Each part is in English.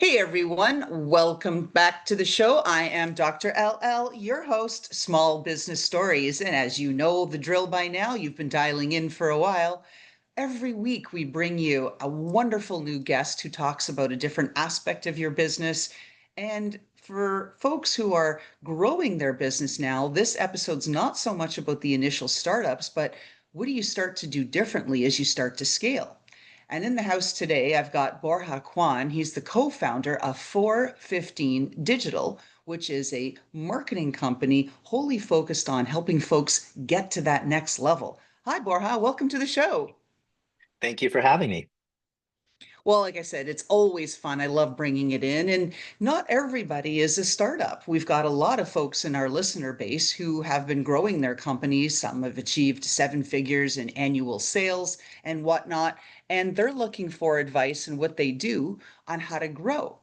Hey everyone, welcome back to the show. I am Dr. LL, your host, Small Business Stories. And as you know the drill by now, you've been dialing in for a while. Every week, we bring you a wonderful new guest who talks about a different aspect of your business. And for folks who are growing their business now, this episode's not so much about the initial startups, but what do you start to do differently as you start to scale? And in the house today, I've got Borja Cuan. He's the co founder of 415 Digital, which is a marketing company wholly focused on helping folks get to that next level. Hi, Borja. Welcome to the show. Thank you for having me. Well, like I said, it's always fun. I love bringing it in. And not everybody is a startup. We've got a lot of folks in our listener base who have been growing their companies. Some have achieved seven figures in annual sales and whatnot. And they're looking for advice in what they do on how to grow.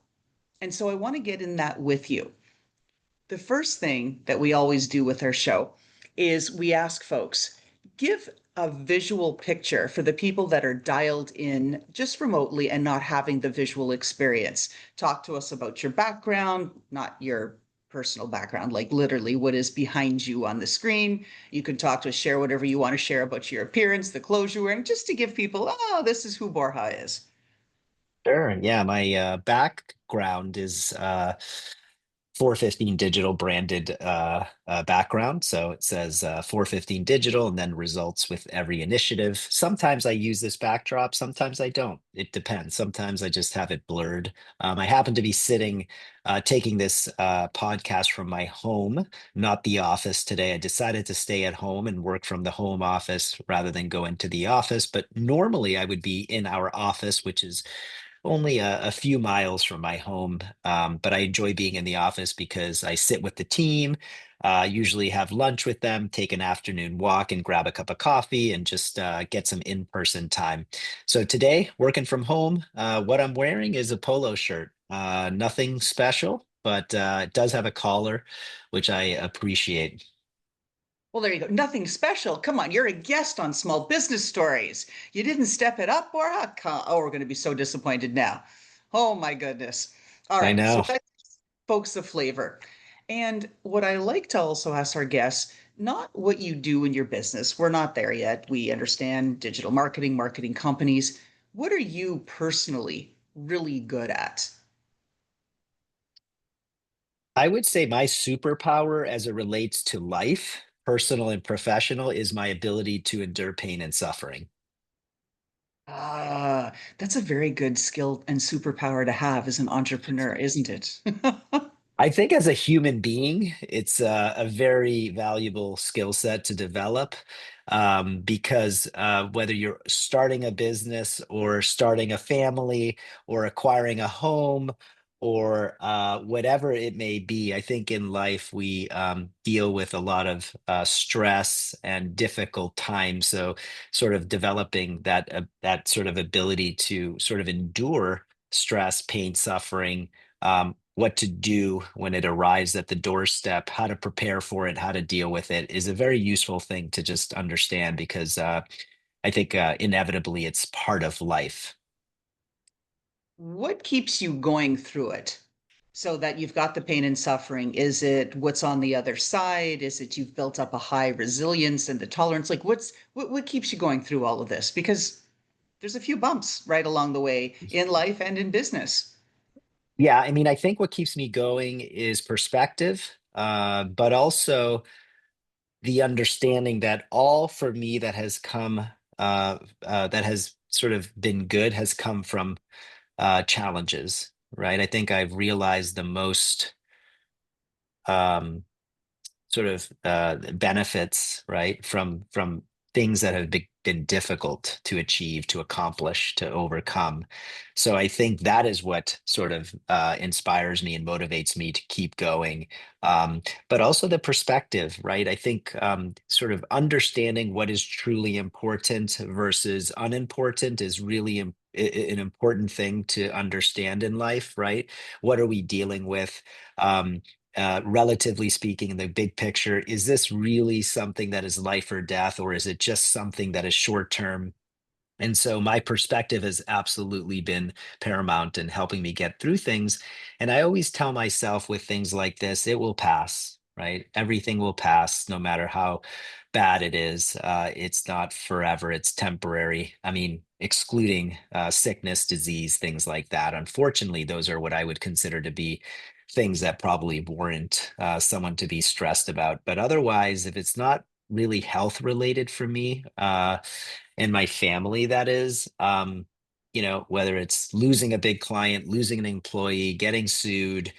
And so I want to get in that with you. The first thing that we always do with our show is we ask folks, give a visual picture for the people that are dialed in just remotely and not having the visual experience. Talk to us about your background, not your personal background, like literally what is behind you on the screen. You can talk to us, share whatever you want to share about your appearance, the clothes you're wearing, just to give people, oh, this is who Borja is. Sure. Yeah, my background is 415 digital branded background. So it says 415 digital and then results with every initiative. Sometimes I use this backdrop, sometimes I don't. It depends. Sometimes I just have it blurred. I happen to be sitting taking this podcast from my home, not the office today. I decided to stay at home and work from the home office rather than go into the office. But normally I would be in our office, which is only a few miles from my home, but I enjoy being in the office because I sit with the team, usually have lunch with them, take an afternoon walk and grab a cup of coffee and just get some in-person time. So today, working from home, what I'm wearing is a polo shirt. Nothing special, but it does have a collar, which I appreciate. Well, there you go. Nothing special. Come on, you're a guest on Small Business Stories. You didn't step it up, Bora? Oh, we're going to be so disappointed now. Oh, my goodness. All I right, so know. that gives folks a flavor. And what I like to also ask our guests, not what you do in your business. We're not there yet. We understand digital marketing, marketing companies. What are you personally really good at? I would say my superpower as it relates to life, personal and professional, is my ability to endure pain and suffering. Ah, that's a very good skill and superpower to have as an entrepreneur, isn't it? I think as a human being, it's a very valuable skill set to develop because whether you're starting a business or starting a family or acquiring a home or whatever it may be, I think in life we deal with a lot of stress and difficult times. So, sort of developing that sort of ability to sort of endure stress, pain, suffering, what to do when it arrives at the doorstep, how to prepare for it, how to deal with it is a very useful thing to just understand because I think inevitably it's part of life. What keeps you going through it so that you've got the pain and suffering? Is it what's on the other side? Is it you've built up a high resilience and the tolerance? Like what keeps you going through all of this? Because there's a few bumps right along the way in life and in business. Yeah, I mean, I think what keeps me going is perspective, but also the understanding that all for me that has come, that has sort of been good, has come from challenges, right? I think I've realized the most um, sort of benefits, right, from things that have been difficult to achieve, to accomplish, to overcome. So I think that is what sort of inspires me and motivates me to keep going. But also the perspective, right? I think sort of understanding what is truly important versus unimportant is really an important thing to understand in life, right? What are we dealing with? Um, Relatively speaking, in the big picture, is this really something that is life or death, or is it just something that is short term, And so my perspective has absolutely been paramount in helping me get through things. And I always tell myself with things like this, it will pass, right? Everything will pass, no matter how bad it is. It's not forever, it's temporary. I mean, excluding sickness, disease, things like that. Unfortunately, those are what I would consider to be things that probably warrant someone to be stressed about. But otherwise, if it's not really health related for me, and my family, that is, whether it's losing a big client, losing an employee, getting sued,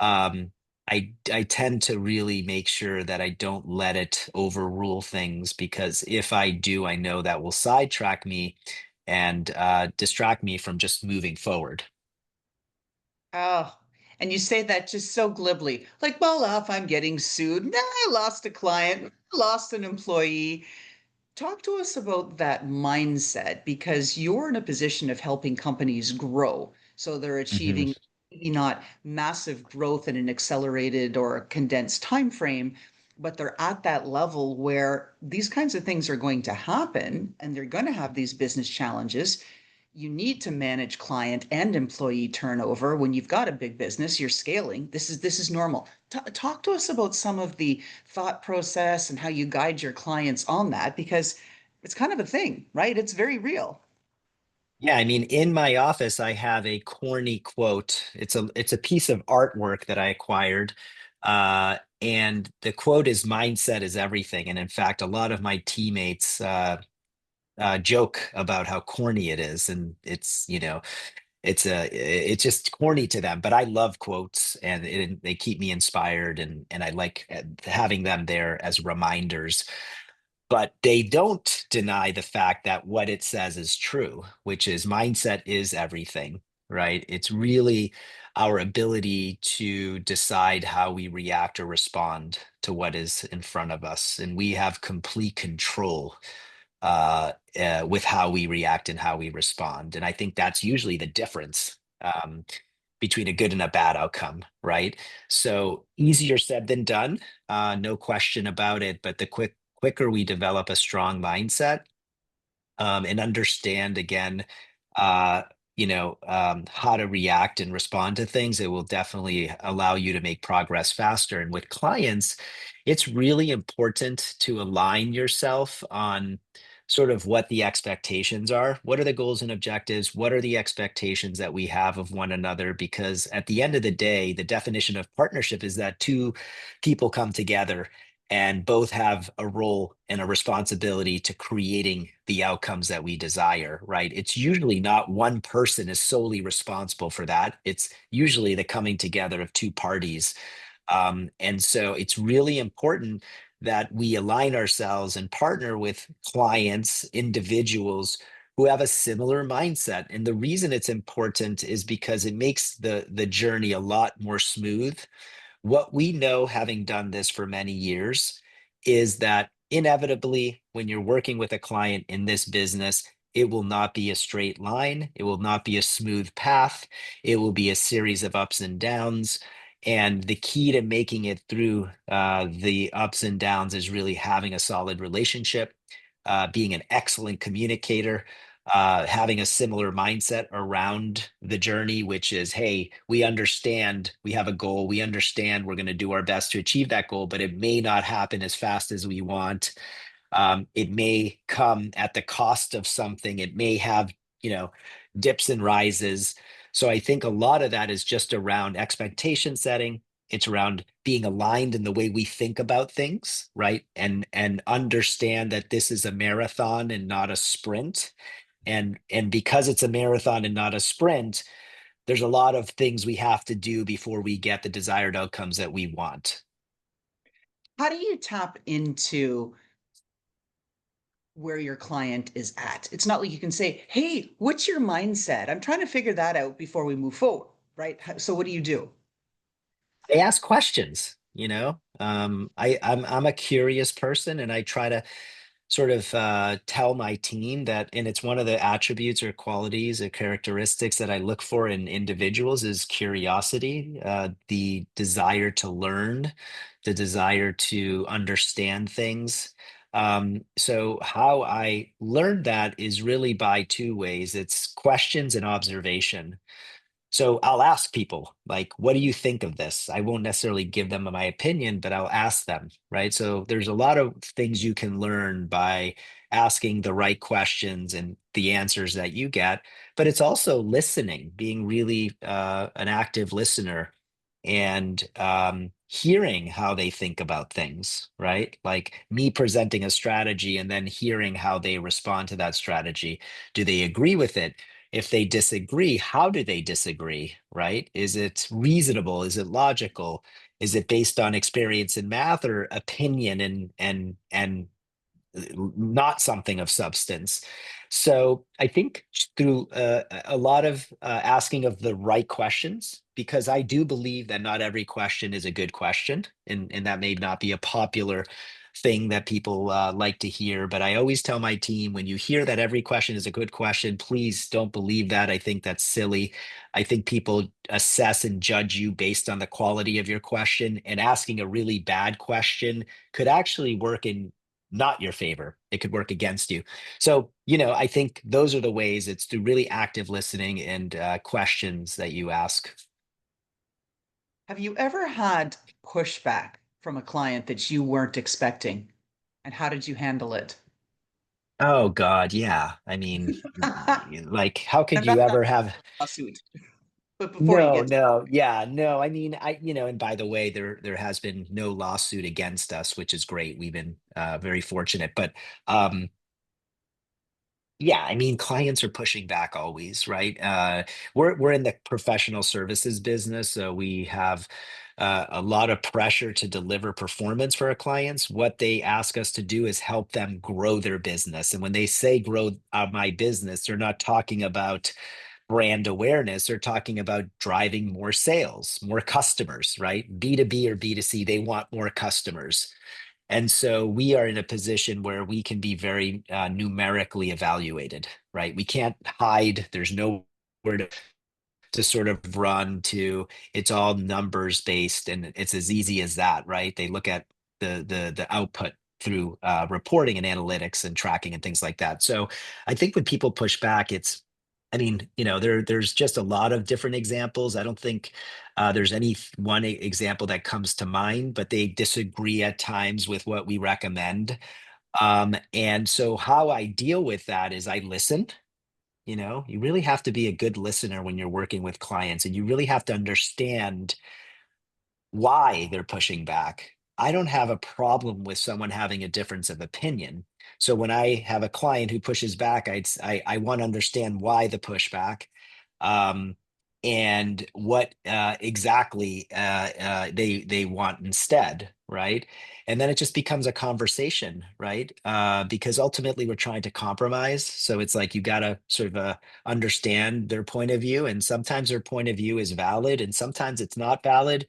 um, I tend to really make sure that I don't let it overrule things, because if I do, I know that will sidetrack me and distract me from just moving forward. Oh, and you say that just so glibly, like, well, if I'm getting sued, nah, I lost a client, lost an employee. Talk to us about that mindset because you're in a position of helping companies grow. So they're Mhm. achieving maybe not massive growth in an accelerated or condensed time frame, but they're at that level where these kinds of things are going to happen and they're going to have these business challenges. You need to manage client and employee turnover when you've got a big business, you're scaling. This is normal. Talk to us about some of the thought process and how you guide your clients on that because it's kind of a thing, right? It's very real. Yeah, I mean, in my office, I have a corny quote. It's a piece of artwork that I acquired, and the quote is "Mindset is everything." And in fact, a lot of my teammates joke about how corny it is, and it's just corny to them. But I love quotes, and they keep me inspired, and I like having them there as reminders, but they don't deny the fact that what it says is true, which is mindset is everything, right? It's really our ability to decide how we react or respond to what is in front of us. And we have complete control with how we react and how we respond. And I think that's usually the difference between a good and a bad outcome, right? So easier said than done, no question about it. But the quicker we develop a strong mindset, and understand again, uh, how to react and respond to things, it will definitely allow you to make progress faster. And with clients, it's really important to align yourself on sort of what the expectations are. What are the goals and objectives? What are the expectations that we have of one another? Because at the end of the day, the definition of partnership is that two people come together and both have a role and a responsibility to creating the outcomes that we desire, right? It's usually not one person is solely responsible for that. It's usually the coming together of two parties. And so it's really important that we align ourselves and partner with clients, individuals who have a similar mindset. And the reason it's important is because it makes the journey a lot more smooth. What we know, having done this for many years, is that inevitably, when you're working with a client in this business, it will not be a straight line. It will not be a smooth path. It will be a series of ups and downs. And the key to making it through the ups and downs is really having a solid relationship, being an excellent communicator, having a similar mindset around the journey, which is, hey, we understand we have a goal. We understand we're going to do our best to achieve that goal, but it may not happen as fast as we want. It may come at the cost of something. It may have, you know, dips and rises. So I think a lot of that is just around expectation setting. It's around being aligned in the way we think about things, right? And understand that this is a marathon and not a sprint. And because it's a marathon and not a sprint, there's a lot of things we have to do before we get the desired outcomes that we want. How do you tap into where your client is at? It's not like you can say, hey, what's your mindset? I'm trying to figure that out before we move forward, right? So what do you do? They ask questions, you know. I'm a curious person, and I try to sort of tell my team that, and it's one of the attributes or qualities or characteristics that I look for in individuals is curiosity, the desire to learn, the desire to understand things. So how I learned that is really by two ways. It's questions and observation. So I'll ask people, like, what do you think of this? I won't necessarily give them my opinion, but I'll ask them, right? So there's a lot of things you can learn by asking the right questions and the answers that you get. But it's also listening, being really an active listener and hearing how they think about things, right? Like me presenting a strategy and then hearing how they respond to that strategy. Do they agree with it? If they disagree, how do they disagree, right? Is it reasonable? Is it logical? Is it based on experience in math or opinion and not something of substance? So I think through a lot of asking of the right questions, because I do believe that not every question is a good question, and that may not be a popular thing that people like to hear. But I always tell my team, when you hear that every question is a good question, please don't believe that. I think that's silly. I think people assess and judge you based on the quality of your question, and asking a really bad question could actually work in not your favor. It could work against you. So, I think those are the ways. It's through really active listening and questions that you ask. Have you ever had pushback from a client that you weren't expecting? And how did you handle it? Oh God, yeah. I mean, like, how could I'm not you ever have? lawsuit, but before you No, get to no, yeah, no. I mean, and by the way, there has been no lawsuit against us, which is great. We've been very fortunate, but um, yeah, I mean, clients are pushing back always, right? We're in the professional services business, so we have a lot of pressure to deliver performance for our clients. What they ask us to do is help them grow their business. And when they say grow my business, they're not talking about brand awareness. They're talking about driving more sales, more customers, right? B2B or B2C, they want more customers. And so we are in a position where we can be very numerically evaluated, right? We can't hide. There's nowhere to sort of run to. It's all numbers based, and it's as easy as that, right? They look at the output through reporting and analytics and tracking and things like that. So I think when people push back, I mean, there's just a lot of different examples. I don't think there's any one example that comes to mind, but they disagree at times with what we recommend. And so how I deal with that is I listen. You really have to be a good listener when you're working with clients, and you really have to understand why they're pushing back. I don't have a problem with someone having a difference of opinion. So when I have a client who pushes back, I want to understand why the pushback, um, and what exactly they want instead, right? And then it just becomes a conversation, right? Because ultimately we're trying to compromise. So it's like you got to sort of understand their point of view, and sometimes their point of view is valid, and sometimes it's not valid.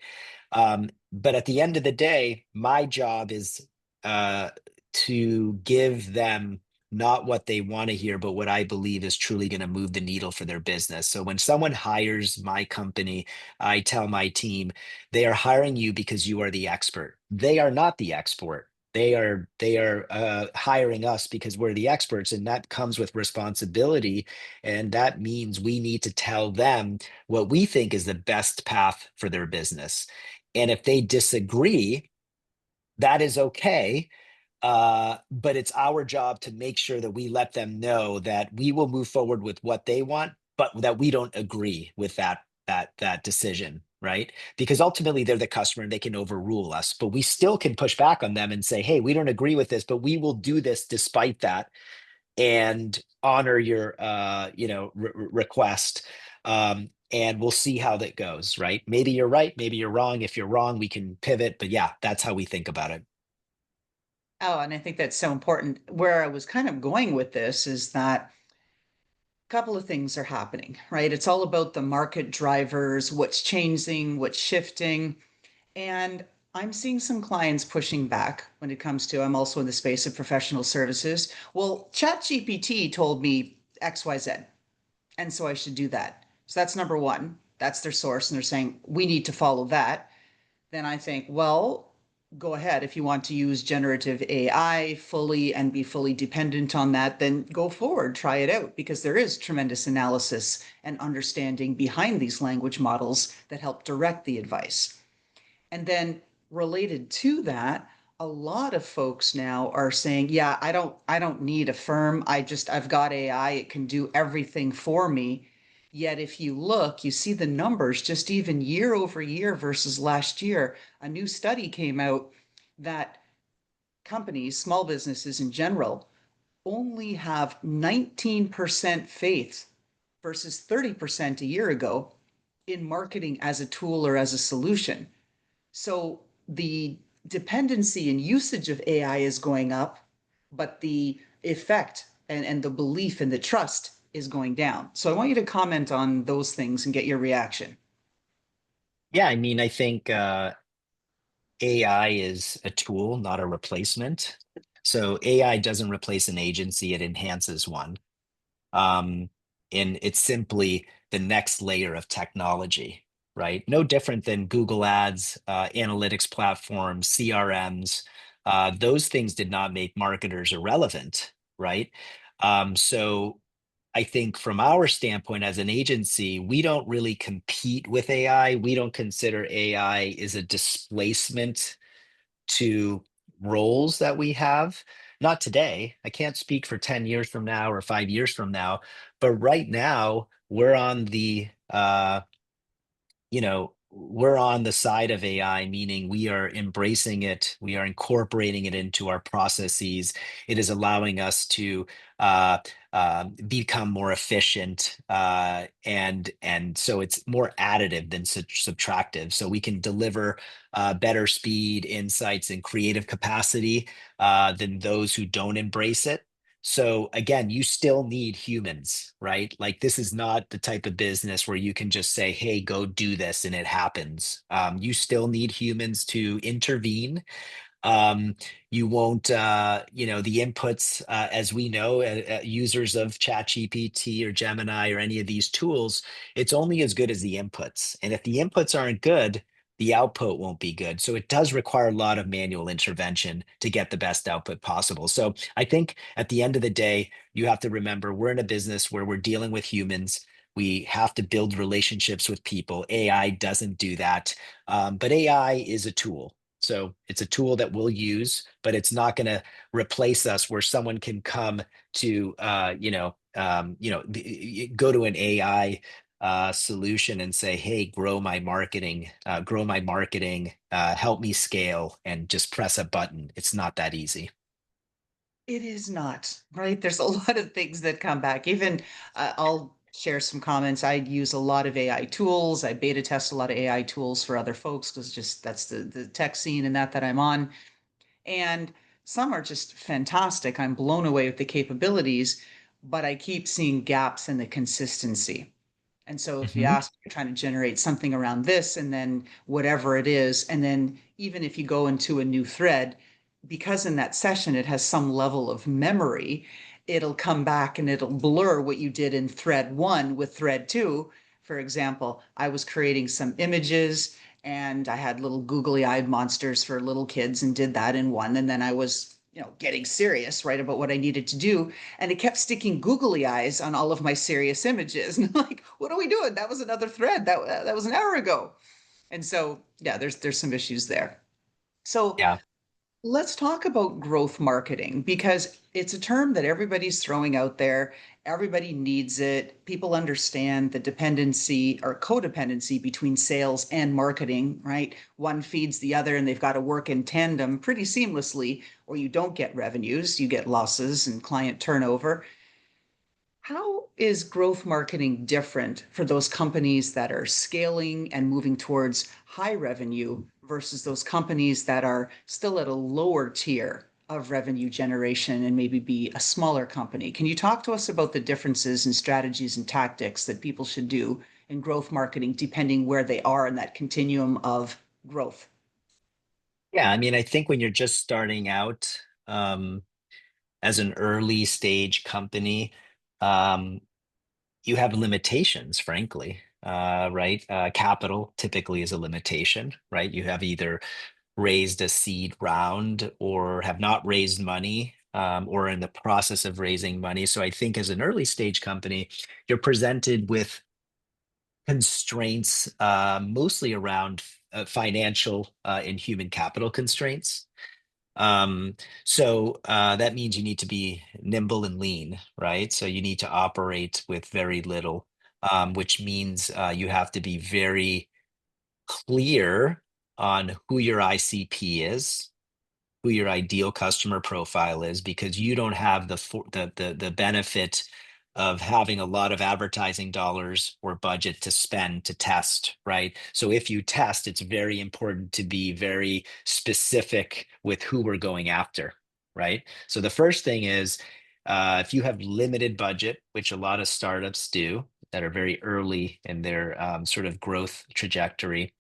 But at the end of the day, my job is uh, to give them not what they want to hear, but what I believe is truly going to move the needle for their business. So when someone hires my company, I tell my team, they are hiring you because you are the expert. They are not the expert. They are hiring us because we're the experts, and that comes with responsibility. And that means we need to tell them what we think is the best path for their business. And if they disagree, that is okay. But it's our job to make sure that we let them know that we will move forward with what they want, but that we don't agree with that decision, right? Because ultimately they're the customer and they can overrule us, but we still can push back on them and say, hey, we don't agree with this, but we will do this despite that, and honor your request. And we'll see how that goes, right? Maybe you're right, maybe you're wrong. If you're wrong, we can pivot, but yeah, that's how we think about it. Oh, and I think that's so important. Where I was kind of going with this is that a couple of things are happening, right? It's all about the market drivers, what's changing, what's shifting. And I'm seeing some clients pushing back when it comes to, I'm also in the space of professional services. Well, ChatGPT told me XYZ, and so I should do that. So that's number one. That's their source, and they're saying we need to follow that. Then I think, well, go ahead. If you want to use generative AI fully and be fully dependent on that, then go forward, try it out, because there is tremendous analysis and understanding behind these language models that help direct the advice. And then related to that, a lot of folks now are saying, yeah, I don't need a firm. I've got AI, it can do everything for me. Yet if you look, you see the numbers just even year over year versus last year. A new study came out that companies, small businesses in general, only have 19% faith versus 30% a year ago in marketing as a tool or as a solution. So the dependency and usage of AI is going up, but the effect and the belief and the trust is going down. So I want you to comment on those things and get your reaction. Yeah, I mean, I think AI is a tool, not a replacement. So AI doesn't replace an agency, it enhances one. Um, and it's simply the next layer of technology, right? No different than Google Ads, analytics platforms, CRMs. Those things did not make marketers irrelevant, right? So I think from our standpoint as an agency, we don't really compete with AI. We don't consider AI is a displacement to roles that we have. Not today. I can't speak for 10 years from now or 5 years from now, but right now we're on the we're on the side of AI, meaning we are embracing it, we are incorporating it into our processes. It is allowing us to uh, become more efficient, and so it's more additive than subtractive. So we can deliver better speed, insights, and creative capacity than those who don't embrace it. So again, you still need humans, right? Like this is not the type of business where you can just say, "Hey, go do this," and it happens. You still need humans to intervene. um, you won't, the inputs, as we know, users of ChatGPT or Gemini or any of these tools, it's only as good as the inputs. And if the inputs aren't good, the output won't be good. So it does require a lot of manual intervention to get the best output possible. So I think at the end of the day, you have to remember we're in a business where we're dealing with humans. We have to build relationships with people. AI doesn't do that. But AI is a tool. So it's a tool that we'll use, but it's not going to replace us where someone can come to, go to an AI solution and say, "Hey, grow my marketing, help me scale," and just press a button. It's not that easy. It is not, right? There's a lot of things that come back. Even I'll share some comments. I use a lot of AI tools. I beta test a lot of AI tools for other folks because just that's the tech scene and that I'm on. And some are just fantastic. I'm blown away with the capabilities, but I keep seeing gaps in the consistency. And so if you Mhm. ask, you're trying to generate something around this and then whatever it is, and then even if you go into a new thread, because in that session it has some level of memory, it'll come back and it'll blur what you did in thread one with thread two. For example, I was creating some images and I had little googly eyed monsters for little kids and did that in one. And then I was, getting serious, right, about what I needed to do, and it kept sticking googly eyes on all of my serious images. And I'm like, what are we doing? That was another thread. That was an hour ago. And so, yeah, there's some issues there. So Yeah. let's talk about growth marketing because it's a term that everybody's throwing out there. Everybody needs it. People understand the dependency or codependency between sales and marketing, right? One feeds the other and they've got to work in tandem pretty seamlessly, or you don't get revenues, you get losses and client turnover. How is growth marketing different for those companies that are scaling and moving towards high revenue versus those companies that are still at a lower tier of revenue generation and maybe be a smaller company? Can you talk to us about the differences in strategies and tactics that people should do in growth marketing depending where they are in that continuum of growth? Yeah. I mean, I think when you're just starting out, as an early stage company, um, you have limitations, frankly, right? Capital typically is a limitation, right? You have either raised a seed round or have not raised money, or in the process of raising money. So I think as an early stage company, you're presented with constraints, mostly around financial and human capital constraints. Um, so that means you need to be nimble and lean, right? So you need to operate with very little, which means you have to be very clear on who your ICP is, who your ideal customer profile is, because you don't have the benefit of having a lot of advertising dollars or budget to spend to test, right? So if you test, it's very important to be very specific with who we're going after, right? So the first thing is, if you have limited budget, which a lot of startups do that are very early in their sort of growth trajectory,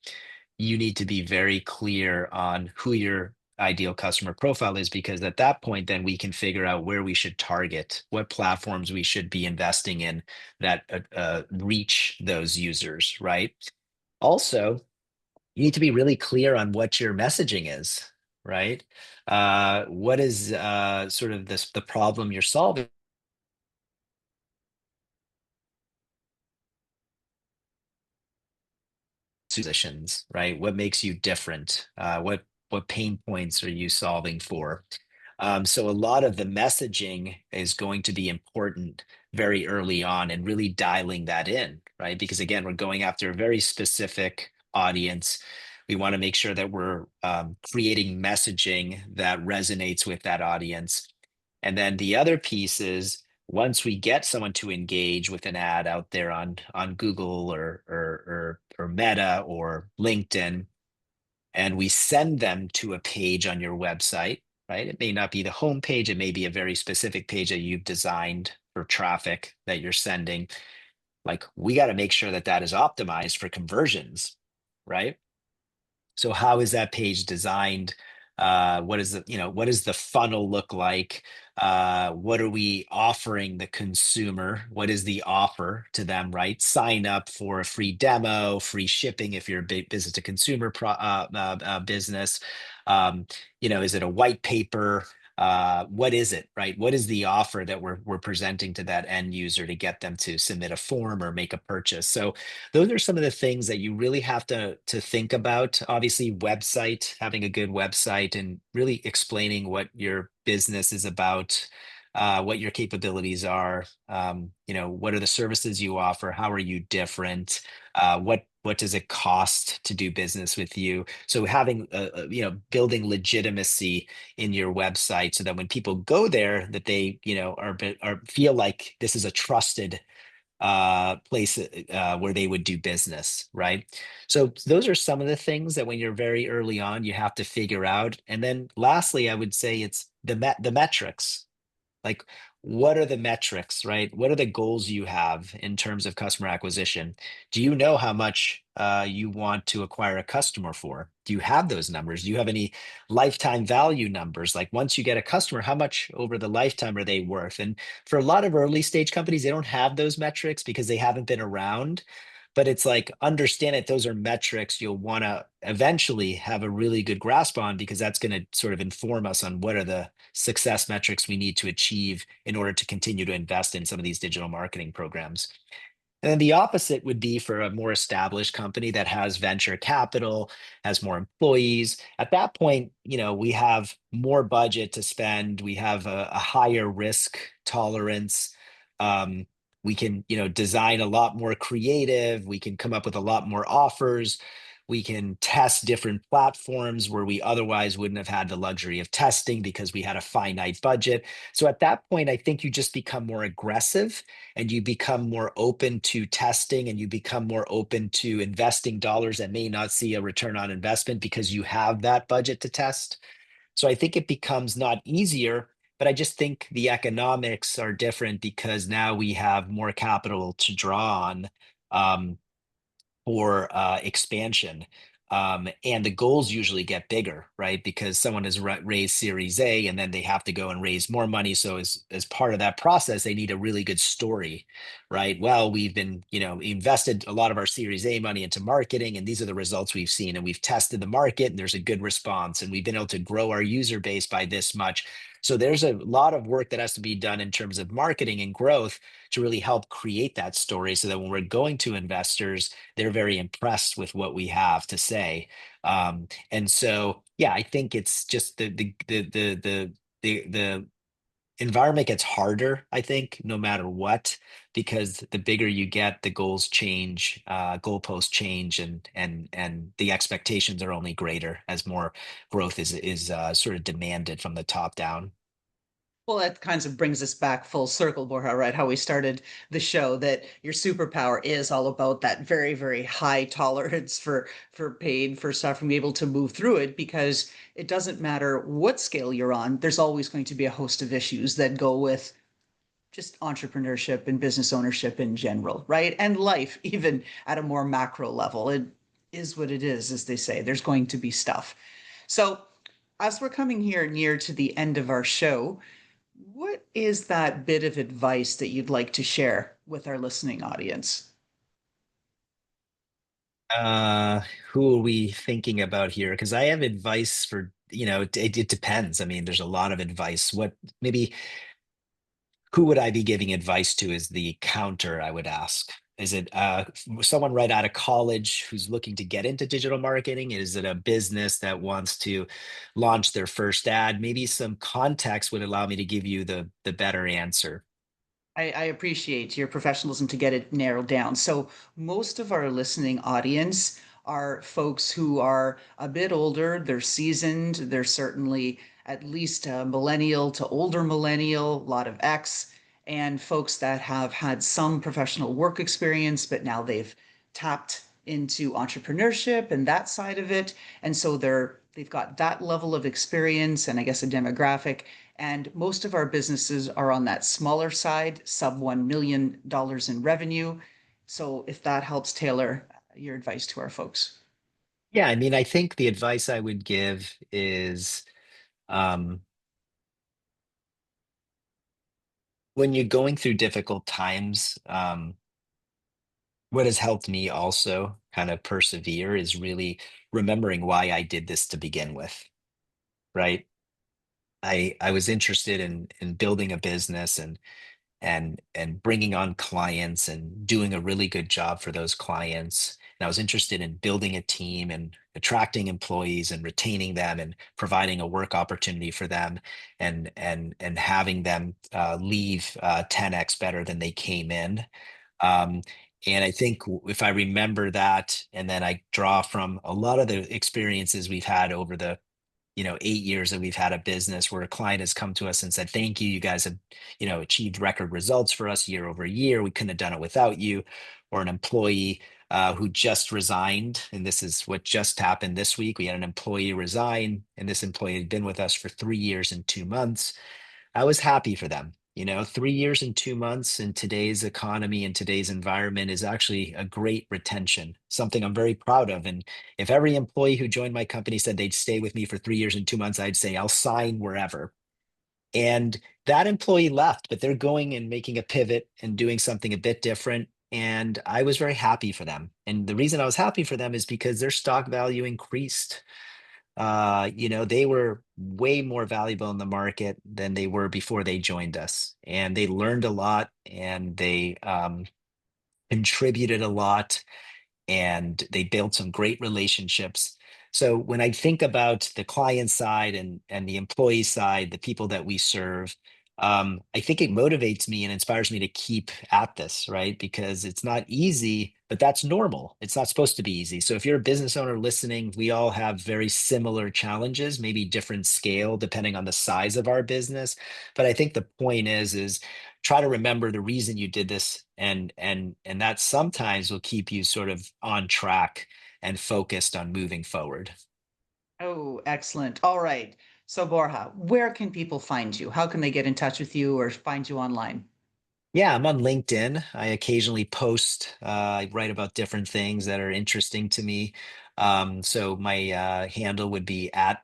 you need to be very clear on who your ideal customer profile is, because at that point then we can figure out where we should target, what platforms we should be investing in that reach those users, right? Also, you need to be really clear on what your messaging is, right? What is sort of the problem you're solving? Positions, right? What makes you different? What pain points are you solving for? So a lot of the messaging is going to be important very early on, and really dialing that in, right? Because again, we're going after a very specific audience. We want to make sure that we're creating messaging that resonates with that audience. And then the other piece is, once we get someone to engage with an ad out there on Google or Meta or LinkedIn, and we send them to a page on your website, right? It may not be the home page, it may be a very specific page that you've designed for traffic that you're sending. Like, we got to make sure that that is optimized for conversions, right? So how is that page designed? What is what does the funnel look like? What are we offering the consumer? What is the offer to them, right? Sign up for a free demo, free shipping if you're a big business to consumer business. Um, is it a white paper? What is it, right? What is the offer that we're presenting to that end user to get them to submit a form or make a purchase? So those are some of the things that you really have to think about. Obviously, having a good website and really explaining what your business is about, what your capabilities are, what are the services you offer, how are you different, what does it cost to do business with you? So having building legitimacy in your website, so that when people go there, that they are feel like this is a trusted place where they would do business, right? So those are some of the things that when you're very early on, you have to figure out. And then lastly, I would say it's the metrics. Like, what are the metrics, right? What are the goals you have in terms of customer acquisition? Do you know how much you want to acquire a customer for? Do you have those numbers? Do you have any lifetime value numbers? Like, once you get a customer, how much over the lifetime are they worth? And for a lot of early stage companies, they don't have those metrics because they haven't been around. But it's like, understand that those are metrics you'll want to eventually have a really good grasp on, because that's going to sort of inform us on what are the success metrics we need to achieve in order to continue to invest in some of these digital marketing programs. And then the opposite would be for a more established company that has venture capital, has more employees. At that point, we have more budget to spend. We have a higher risk tolerance. Um, we can, design a lot more creative. We can come up with a lot more offers. We can test different platforms where we otherwise wouldn't have had the luxury of testing because we had a finite budget. So at that point, I think you just become more aggressive, and you become more open to testing, and you become more open to investing dollars that may not see a return on investment because you have that budget to test. So I think it becomes not easier, but I just think the economics are different because now we have more capital to draw on, um, for expansion. And the goals usually get bigger, right? Because someone has raised Series A and then they have to go and raise more money. So as part of that process, they need a really good story, right? Well, we've been, invested a lot of our Series A money into marketing, and these are the results we've seen. And we've tested the market, and there's a good response, and we've been able to grow our user base by this much. So there's a lot of work that has to be done in terms of marketing and growth to really help create that story so that when we're going to investors, they're very impressed with what we have to say. And so, yeah, I think it's just the environment gets harder, I think, no matter what, because the bigger you get, the goals change, goalposts change, and the expectations are only greater as more growth is sort of demanded from the top down. Well, that kind of brings us back full circle, Borja, right? How we started the show, that your superpower is all about that very, very high tolerance for pain, for suffering, be able to move through it, because it doesn't matter what scale you're on, there's always going to be a host of issues that go with just entrepreneurship and business ownership in general, right? And life, even at a more macro level. It is what it is, as they say. There's going to be stuff. So, as we're coming here near to the end of our show, what is that bit of advice that you'd like to share with our listening audience? Uh, who are we thinking about here? Because I have advice for, it depends. I mean, there's a lot of advice. What maybe who would I be giving advice to is the counter I would ask. Is it someone right out of college who's looking to get into digital marketing? Is it a business that wants to launch their first ad? Maybe some context would allow me to give you the better answer. I appreciate your professionalism to get it narrowed down. So, most of our listening audience are folks who are a bit older, they're seasoned, they're certainly at least a millennial to older millennial, a lot of X, and folks that have had some professional work experience, but now they've tapped into entrepreneurship and that side of it. And so they've got that level of experience and I guess a demographic, and most of our businesses are on that smaller side, sub $1 million in revenue. So if that helps tailor your advice to our folks. Yeah, I mean, I think the advice I would give is um, when you're going through difficult times, what has helped me also kind of persevere is really remembering why I did this to begin with, right? I was interested in building a business and bringing on clients and doing a really good job for those clients. And I was interested in building a team and attracting employees and retaining them and providing a work opportunity for them and having them leave 10x better than they came in. Um, and I think if I remember that, and then I draw from a lot of the experiences we've had over the 8 years that we've had a business where a client has come to us and said, thank you, you guys have achieved record results for us year over year, we couldn't have done it without you. Or an employee who just resigned, and this is what just happened this week. We had an employee resign, and this employee had been with us for 3 years and 2 months. I was happy for them. 3 years and 2 months in today's economy and today's environment is actually a great retention, something I'm very proud of. And if every employee who joined my company said they'd stay with me for 3 years and 2 months, I'd say I'll sign wherever. And that employee left, but they're going and making a pivot and doing something a bit different. And I was very happy for them. And the reason I was happy for them is because their stock value increased. They were way more valuable in the market than they were before they joined us. And they learned a lot and they contributed a lot and they built some great relationships. So when I think about the client side and the employee side, the people that we serve, I think it motivates me and inspires me to keep at this, right? Because it's not easy, but that's normal. It's not supposed to be easy. So if you're a business owner listening, we all have very similar challenges, maybe different scale depending on the size of our business. But I think the point is try to remember the reason you did this and that sometimes will keep you sort of on track and focused on moving forward. Oh, excellent. All right. So, Borja, where can people find you? How can they get in touch with you or find you online? Yeah, I'm on LinkedIn. I occasionally post, I write about different things that are interesting to me. So my handle would be at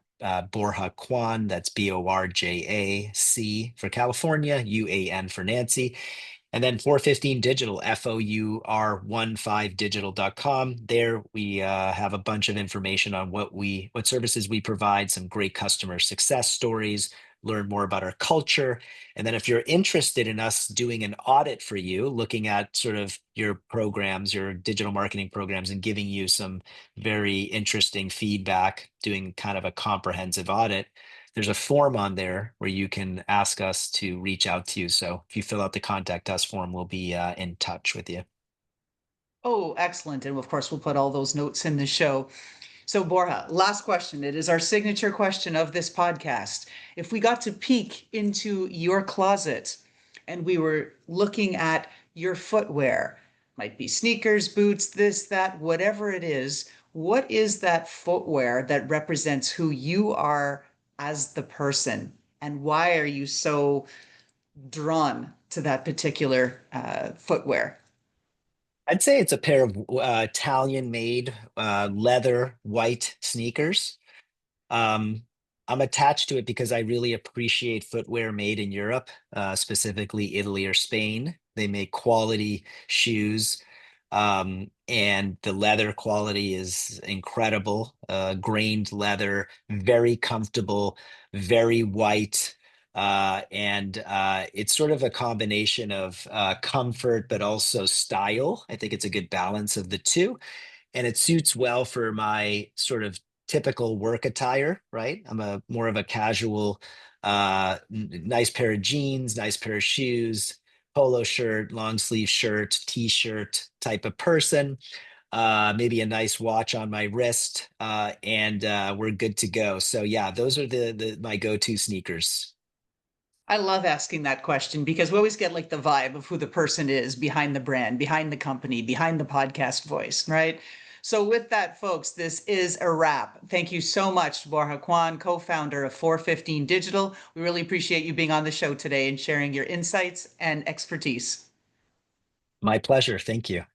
Borja Cuan. That's Borjac for California, UAN for Nancy. And then 415 Digital, FOUR15digital.com. There we have a bunch of information on what services we provide, some great customer success stories, learn more about our culture. And then if you're interested in us doing an audit for you, looking at sort of your programs, your digital marketing programs, and giving you some very interesting feedback, doing kind of a comprehensive audit, there's a form on there where you can ask us to reach out to you. So if you fill out the contact us form, we'll be in touch with you. Oh, excellent. And of course, we'll put all those notes in the show. So, Borja, last question. It is our signature question of this podcast. If we got to peek into your closet and we were looking at your footwear, might be sneakers, boots, this, that, whatever it is, what is that footwear that represents who you are as the person? And why are you so drawn to that particular footwear? I'd say it's a pair of Italian made leather white sneakers. Um, I'm attached to it because I really appreciate footwear made in Europe, specifically Italy or Spain. They make quality shoes, and the leather quality is incredible. Grained leather, very comfortable, very white. And it's sort of a combination of comfort, but also style. I think it's a good balance of the two, and it suits well for my sort of typical work attire, right? I'm a more of a casual, nice pair of jeans, nice pair of shoes, polo shirt, long sleeve shirt, t-shirt type of person. Maybe a nice watch on my wrist, and we're good to go. So yeah, those are the my go-to sneakers. I love asking that question because we always get like the vibe of who the person is behind the brand, behind the company, behind the podcast voice, right? So, with that, folks, this is a wrap. Thank you so much, Borja Cuan, co founder of 415 Digital. We really appreciate you being on the show today and sharing your insights and expertise. My pleasure. Thank you.